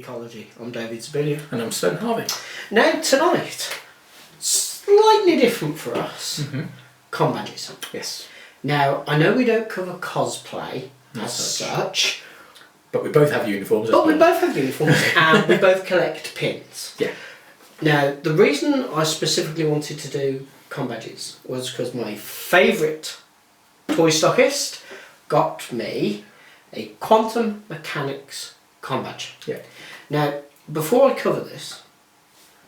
Geekology. I'm David Zabilia. And I'm Sven Harvey. Now tonight, slightly different for us, Combadges. Yes. Now, I know we don't cover cosplay as such. But we both have uniforms. But we both have uniforms and we both collect pins. Yeah. Now, the reason I specifically wanted to do Combadges was because my favourite toy stockist got me a Quantum Mechanix Combadge. Yeah. Now, before I cover this,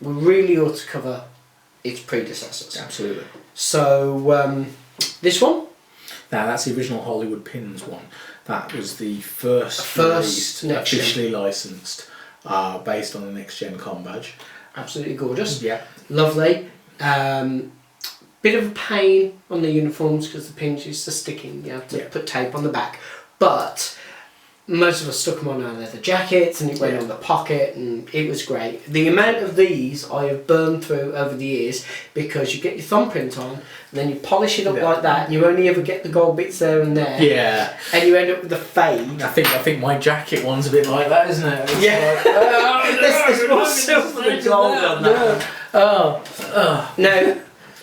we really ought to cover its predecessors. Absolutely. So, this one? Now, that's the original Hollywood Pins one. That was the first released, officially licensed, based on the Next Gen Combadge. Absolutely gorgeous. Yeah. Lovely. Bit of a pain on the uniforms because the pins used to sticking. You have to put tape on the back. But most of us stuck them on our leather jackets and it went on the pocket and it was great. The amount of these I have burned through over the years because you get your thumbprint on and then you polish it up like that and you only ever get the gold bits there and there. Yeah. And you end up with the fade. I think my jacket one's a bit like that, isn't it? It's there's more silver than gold on that. Now,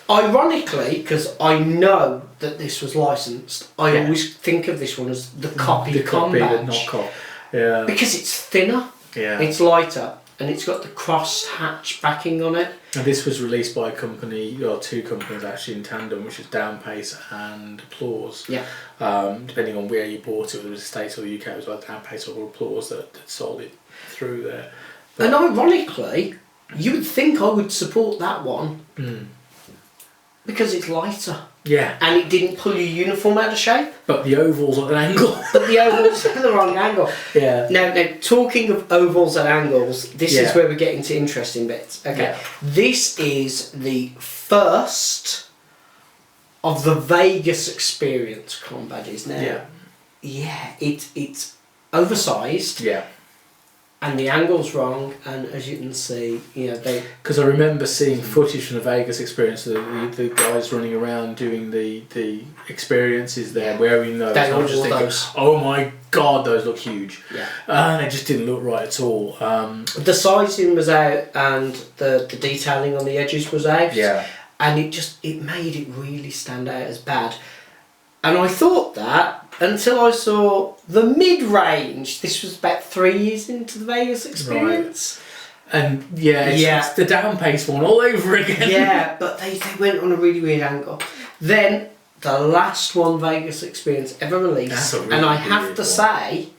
ironically, because I know that this was licensed, I always think of this one as the copy Combadge. The knockoff. Yeah. Because it's thinner, it's lighter, and it's got the cross hatch backing on it. And this was released by a company, or two companies actually in tandem, which is Downpace and Applause. Yeah. Depending on where you bought it, whether it was the States or the UK, it was like Downpace or Applause that sold it through there. But, and ironically, you would think I would support that one because it's lighter. Yeah. And it didn't pull your uniform out of shape. But the oval's at an angle. But the oval's at the wrong angle. Yeah. Now, talking of ovals at angles, this is where we get into interesting bits. Okay. Yeah. This is the first of the Vegas experience Combadges. Now, it's oversized. Yeah. And the angle's wrong, and as you can see, they... Because I remember seeing footage from the Vegas experience, the guys running around doing the experiences there, wearing those. They I was just thinking, those. oh my god, those look huge. Yeah. And it just didn't look right at all. The sizing was out, and the detailing on the edges was out. Yeah. And it made it really stand out as bad. And I thought that until I saw the mid-range. This was about 3 years into the Vegas experience. Right. And it's the Downpace one all over again. Yeah, but they went on a really weird angle. Then the last one Vegas experience ever released, Really and I have to say,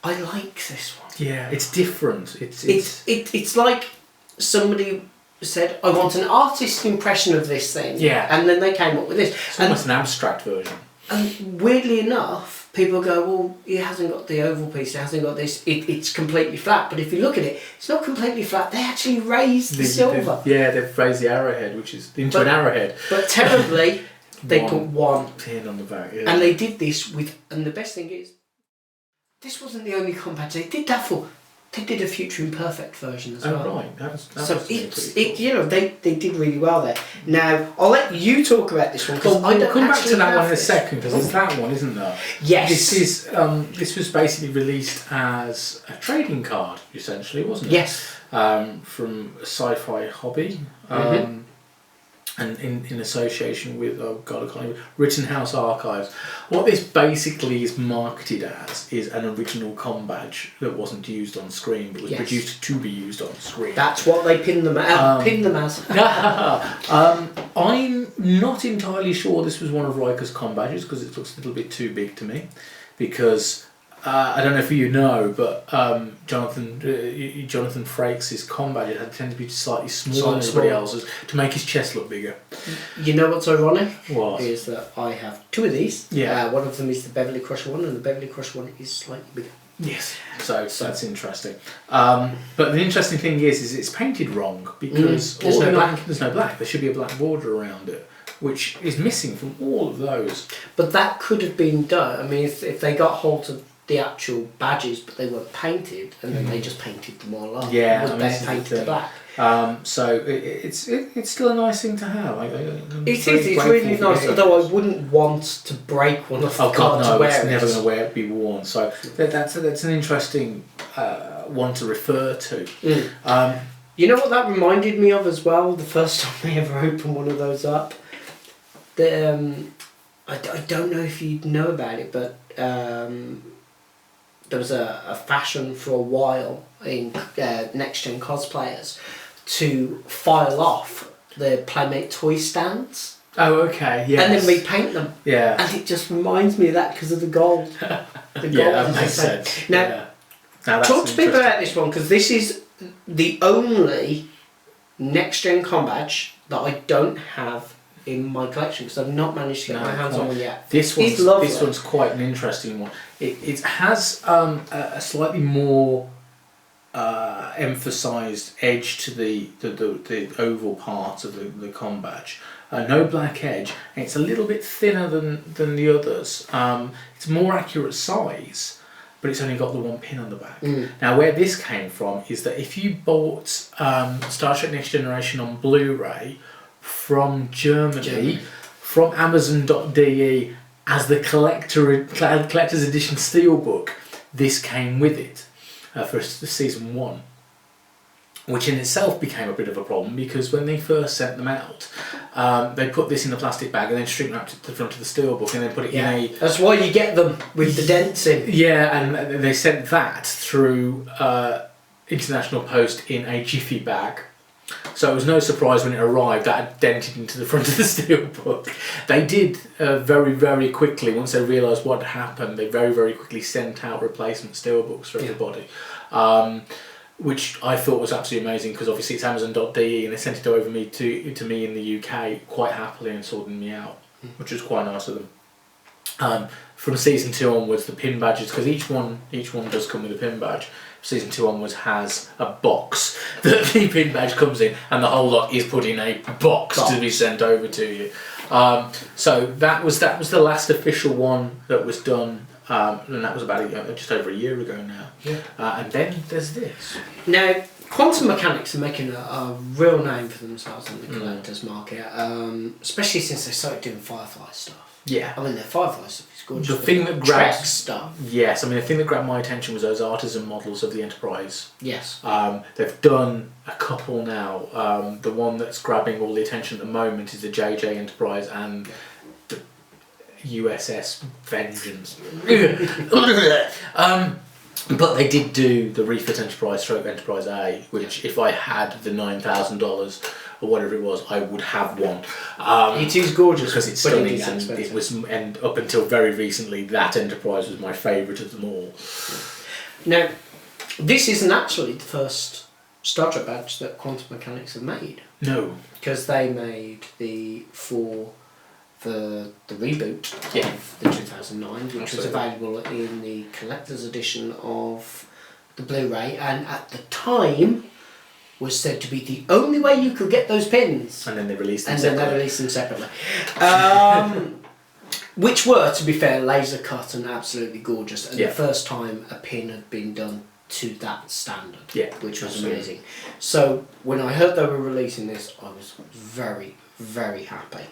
I like this one. Yeah, it's different. It's like somebody said, I want an artist's impression of this thing. Yeah. And then they came up with this. It's almost an abstract version. And weirdly enough, people go, well, it hasn't got the oval piece, it hasn't got this, it's completely flat. But if you look at it, it's not completely flat. They actually raised the silver. They've raised the arrowhead, which is into an arrowhead. But terribly, they put one pin on the back. Yeah. And they did this with, and the best thing is, this wasn't the only Combadge they did that for. They did a Future Imperfect version as well. Oh right, so they did really well there. Now I'll let you talk about this one. We'll come back to that one in a second because there's that one, isn't there? Yes. This was basically released as a trading card, essentially, wasn't it? Yes. From Sci-Fi Hobby. And in association with Rittenhouse Archives. What this basically is marketed as is an original Combadge that wasn't used on screen but was produced to be used on screen. That's what they pinned them as. I'm not entirely sure this was one of Riker's Combadges because it looks a little bit too big to me, because I don't know if you know, but Jonathan Frakes' Combadge had tended to be slightly smaller than everybody else's to make his chest look bigger. You know what's ironic? What? Is that I have two of these. Yeah. One of them is the Beverly Crusher one, and the Beverly Crusher one is slightly bigger. Yes. So that's interesting. But the interesting thing is it's painted wrong because there's no black. There's no black. There should be a black border around it, which is missing from all of those. But that could have been done. I mean, if they got hold of the actual badges, but they weren't painted, and then they just painted them all up. Yeah, they painted the black. So it's still a nice thing to have. It's really nice. Although I wouldn't want to break one off the card to wear. It's never going to be worn. So that's an interesting one to refer to. You know what that reminded me of as well? The first time I ever opened one of those up. I don't know if you know about it, but there was a fashion for a while in Next Gen cosplayers to file off the Playmate toy stands. Oh, okay, yes. And then repaint them. Yeah. And it just reminds me of that because of the gold. The gold that makes sense. Now, talk to people about this one, because this is the only Next Gen Combadge that I don't have in my collection, because I've not managed to get my hands on one yet. This one's quite an interesting one. It has a slightly more emphasised edge to the oval part of the Combadge. No black edge, and it's a little bit thinner than the others. It's more accurate size, but it's only got the one pin on the back. Now, where this came from is that if you bought Star Trek Next Generation on Blu-ray from Germany, from Amazon.de as the collector's edition Steelbook, this came with it for season 1. Which in itself became a bit of a problem, because when they first sent them out, they put this in a plastic bag and then shrink wrapped it to the front of the Steelbook and then put it in a... That's why you get them with the dents in. Yeah, and they sent that through International Post in a jiffy bag. So it was no surprise when it arrived that it dented into the front of the Steelbook. They did very, very quickly, once they realised what had happened, they very, very quickly sent out replacement Steelbooks for everybody. Which I thought was absolutely amazing, because obviously it's Amazon.de and they sent it over to me in the UK quite happily and sorted me out, which was quite nice of them. From season 2 onwards, the pin badges, because each one does come with a pin badge. Season 2 onwards has a box that the pin badge comes in, and the whole lot is put in a box to be sent over to you. So that was the last official one that was done. And that was about just over a year ago now. And then there's this. Now, Quantum Mechanix are making a real name for themselves in the collector's market, especially since they started doing Firefly stuff. Yeah. I mean, their Firefly stuff is gorgeous. The thing that grabbed stuff. Yes, I mean, the thing that grabbed my attention was those artisan models of the Enterprise. Yes. They've done a couple now. The one that's grabbing all the attention at the moment is the JJ Enterprise and USS Vengeance. But they did do the Refit Enterprise / Enterprise A, which if I had the $9,000 or whatever it was, I would have one. It is gorgeous because it's stunning, and up until very recently, that Enterprise was my favourite of them all. Now, this isn't actually the first Star Trek badge that Quantum Mechanix have made. No, because they made the reboot of the 2009, which was available in the collector's edition of the Blu-ray, and at the time was said to be the only way you could get those pins. And then they released them separately. Which were, to be fair, laser cut and absolutely gorgeous, and the first time a pin had been done to that standard, which was amazing. So when I heard they were releasing this, I was very, very happy.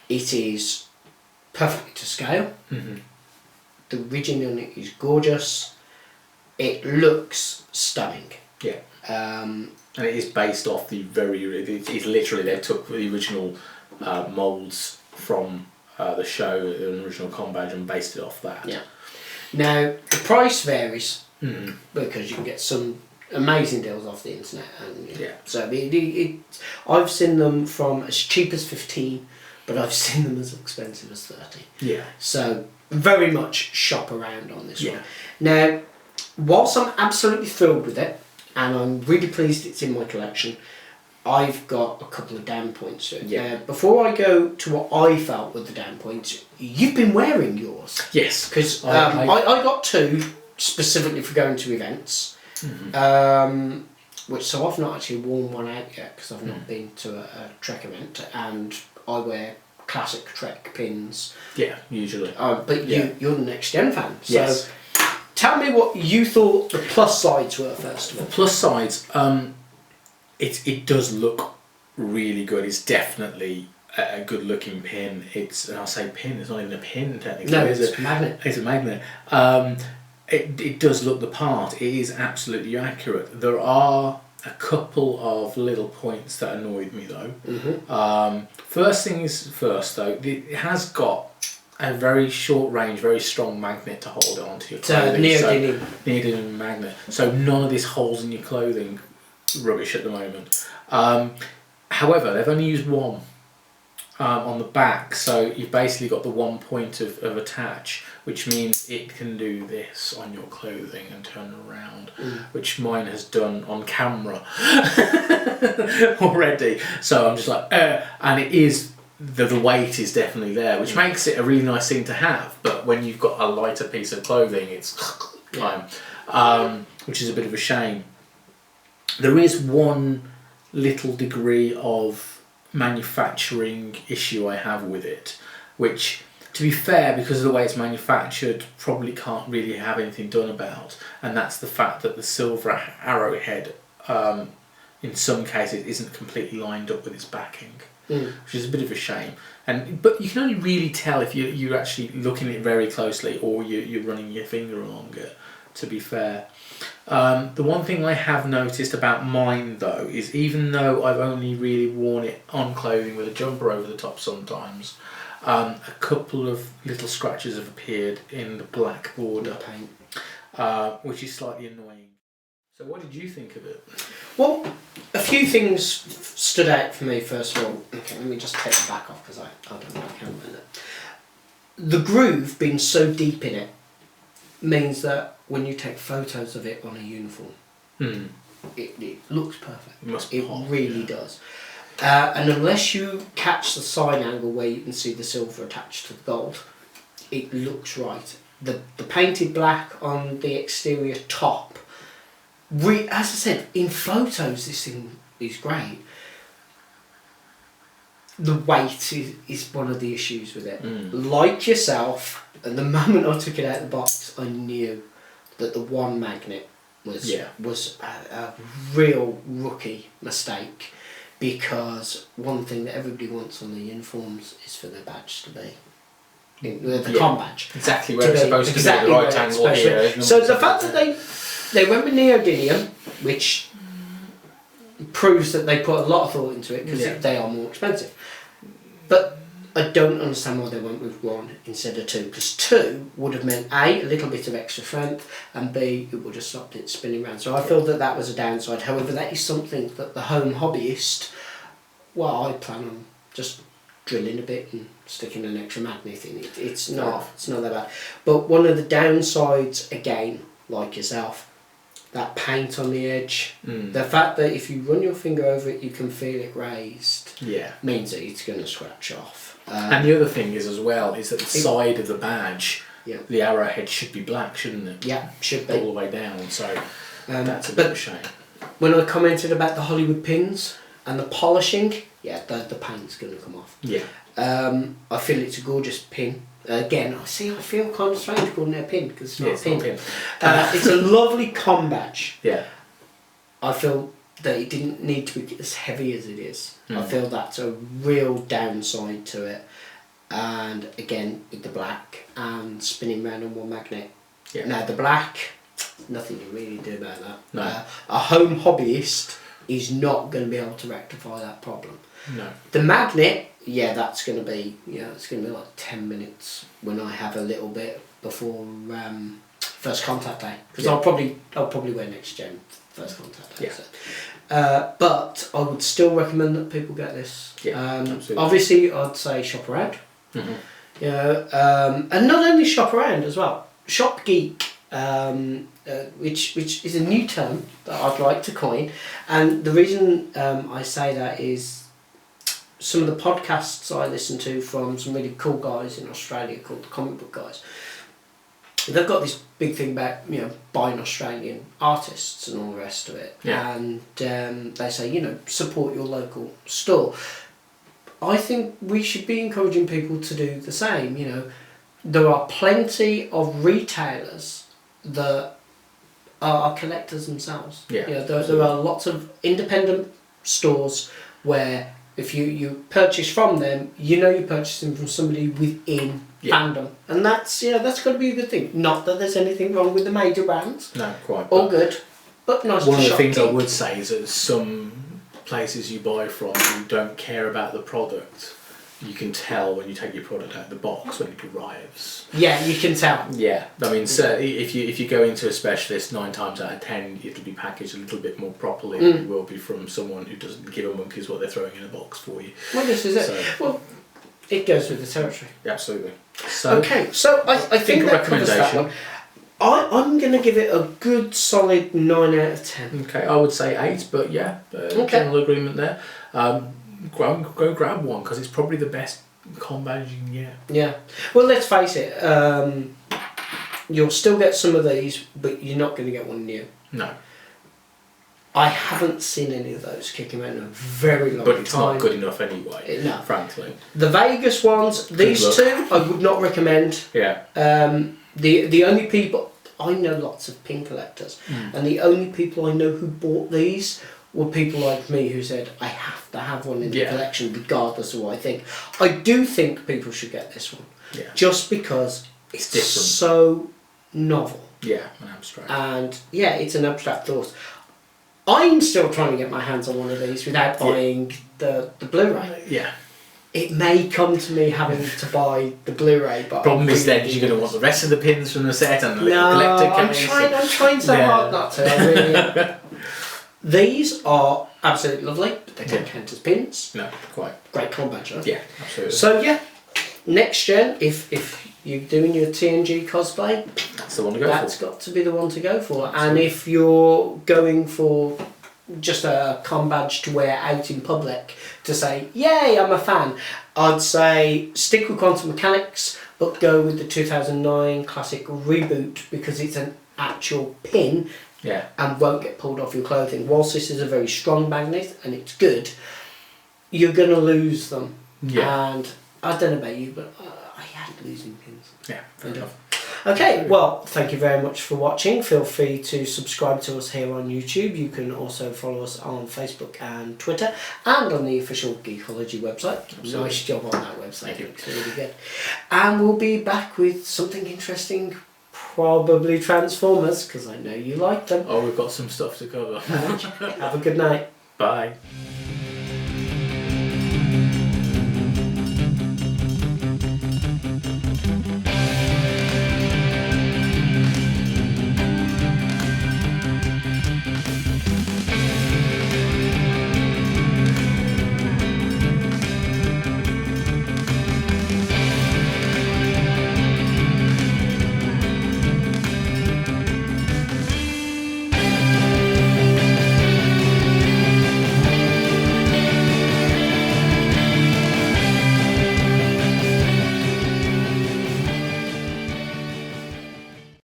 It is perfectly to scale. The rigging on it is gorgeous. It looks stunning. And it is based off it's literally, they took the original moulds from the show, the original Combadge, and based it off that. Now, the price varies because you can get some amazing deals off the internet. And, so I've seen them from as cheap as 15, but I've seen them as expensive as 30. So very much shop around on this one. Now, whilst I'm absolutely thrilled with it, and I'm really pleased it's in my collection, I've got a couple of down points. Before I go to what I felt with the down points, you've been wearing yours. Yes. Because I got 2 specifically for going to events, which I've not actually worn one out yet because I've not been to a Trek event, and I wear classic Trek pins. Usually. But you're the Next Gen fan, so tell me what you thought the plus sides were first of all. The plus sides, it does look really good. It's definitely a good looking pin. And I say pin, it's not even a pin technically. No, it's a magnet. It's a magnet. it does look the part. It is absolutely accurate. There are a couple of little points that annoyed me though. First thing is first though, it has got a very short range, very strong magnet to hold it onto your clothing. Neodymium magnet. So none of this holes in your clothing rubbish at the moment. However, they've only used one on the back, so you've basically got the one point of attach, which means it can do this on your clothing and turn around, which mine has done on camera already. So I'm just like, and it is, the weight is definitely there, which makes it a really nice thing to have, but when you've got a lighter piece of clothing, it's time, which is a bit of a shame. There is one little degree of manufacturing issue I have with it, which, to be fair, because of the way it's manufactured, probably can't really have anything done about, and that's the fact that the silver arrowhead in some cases isn't completely lined up with its backing, which is a bit of a shame. But you can only really tell if you're actually looking at it very closely or you're running your finger along it, to be fair. The one thing I have noticed about mine though is, even though I've only really worn it on clothing with a jumper over the top sometimes, a couple of little scratches have appeared in the black border paint, which is slightly annoying. So what did you think of it? Well, a few things stood out for me first of all. Okay, let me just take the back off because I don't know I can't find it. The groove being so deep in it means that when you take photos of it on a uniform, it looks perfect. It really does. And unless you catch the side angle where you can see the silver attached to the gold, it looks right. The painted black on the exterior top, as I said, in photos this thing is great. The weight is one of the issues with it. Like yourself, and the moment I took it out of the box, I knew that the one magnet was a real rookie mistake, because one thing that everybody wants on the uniforms is for their badge to be the Combadge. Exactly where it's supposed to be, the right angle here. So the fact that they went with neodymium, which proves that they put a lot of thought into it, because they are more expensive. But I don't understand why they went with one instead of two, because two would have meant A, a little bit of extra strength, and B, it would have stopped it spinning around. So I feel that was a downside. However, that is something that the home hobbyist, I plan on just drilling a bit and sticking an extra magnet in it. It's not that bad. But one of the downsides, again, like yourself, that paint on the edge, the fact that if you run your finger over it you can feel it raised, means that it's going to scratch off. And the other thing is as well is that the side of the badge, the arrowhead should be black, shouldn't it? Yeah, should be. All the way down, so that's a bit of a shame. When I commented about the Hollywood pins and the polishing, the paint's going to come off. I feel it's a gorgeous pin. Again, I feel kind of strange calling it a pin, because it's not a pin. It's a lovely Combadge. I feel that it didn't need to be as heavy as it is. I feel that's a real downside to it. And again, with the black and spinning round on one magnet. Now the black, nothing you really do about that. No. A home hobbyist is not going to be able to rectify that problem. No. The magnet, that's going to be, it's going to be like 10 minutes when I have a little bit before first contact day, because I'll probably wear Next Gen first contact day. So. But I would still recommend that people get this. Obviously, I'd say shop around. And not only shop around as well, shop geek. Which is a new term that I'd like to coin, and the reason I say that is some of the podcasts I listen to from some really cool guys in Australia called the Comic Book Guys. They've got this big thing about buying Australian artists and all the rest of it, and they say support your local store. I think we should be encouraging people to do the same. There are plenty of retailers that are collectors themselves. There are lots of independent stores where If you purchase from them, you know you're purchasing from somebody within fandom, and that's that's got to be a good thing. Not that there's anything wrong with the major brands. No, quite. All good, but nice. One of the shop things I Geek. would say is that some places you buy from, you don't care about the product. You can tell when you take your product out of the box when it arrives. Yeah, you can tell. Yeah, I mean, so if you go into a specialist, 9 times out of 10, it'll be packaged a little bit more properly than it will be from someone who doesn't give a monkeys what they're throwing in a box for you. Well, this is it. Well, it goes with the territory. Absolutely. So, okay, so I think that covers that one. I'm going to give it a good solid 9 out of 10. Okay, I would say 8, but yeah, general agreement there. Go grab one because it's probably the best Combadge you can get. Yeah. Well, let's face it. You'll still get some of these, but you're not going to get one new. No. I haven't seen any of those kicking around in a very long time. But it's not good enough anyway. No. Frankly. The Vegas ones, these two, I would not recommend. Yeah. The only people I know, lots of pin collectors, and the only people I know who bought these were people like me who said, I have to have one in the collection regardless of what I think. I do think people should get this one. Yeah. Just because it's different. So novel. Yeah, an abstract. And yeah, it's an abstract thought. I'm still trying to get my hands on one of these without buying the Blu-ray. Yeah. It may come to me having to buy the Blu-ray, but problem is then you're going to want the rest of the pins from the set and the little collector case. I'm trying so hard not to. I really am. These are absolutely lovely, but they don't count as pins. No, quite. Great Combadge, huh? Yeah, absolutely. So yeah, next gen, if you're doing your TNG cosplay, that's the one to go for. That's got to be the one to go for. Absolutely. And if you're going for just a Combadge to wear out in public to say, yay, I'm a fan, I'd say stick with Quantum Mechanix, but go with the 2009 classic Reboot because it's an actual pin. Yeah. And won't get pulled off your clothing. Whilst this is a very strong magnet and it's good, you're going to lose them. Yeah. And I don't know about you, but I hate losing pins. Yeah, fair enough. Okay, well, thank you very much for watching. Feel free to subscribe to us here on YouTube. You can also follow us on Facebook and Twitter and on the official Geekology website. Absolutely. Nice job on that website. It looks really good. And we'll be back with something interesting. Probably Transformers, because I know you like them. Oh, we've got some stuff to cover. Have a good night. Bye.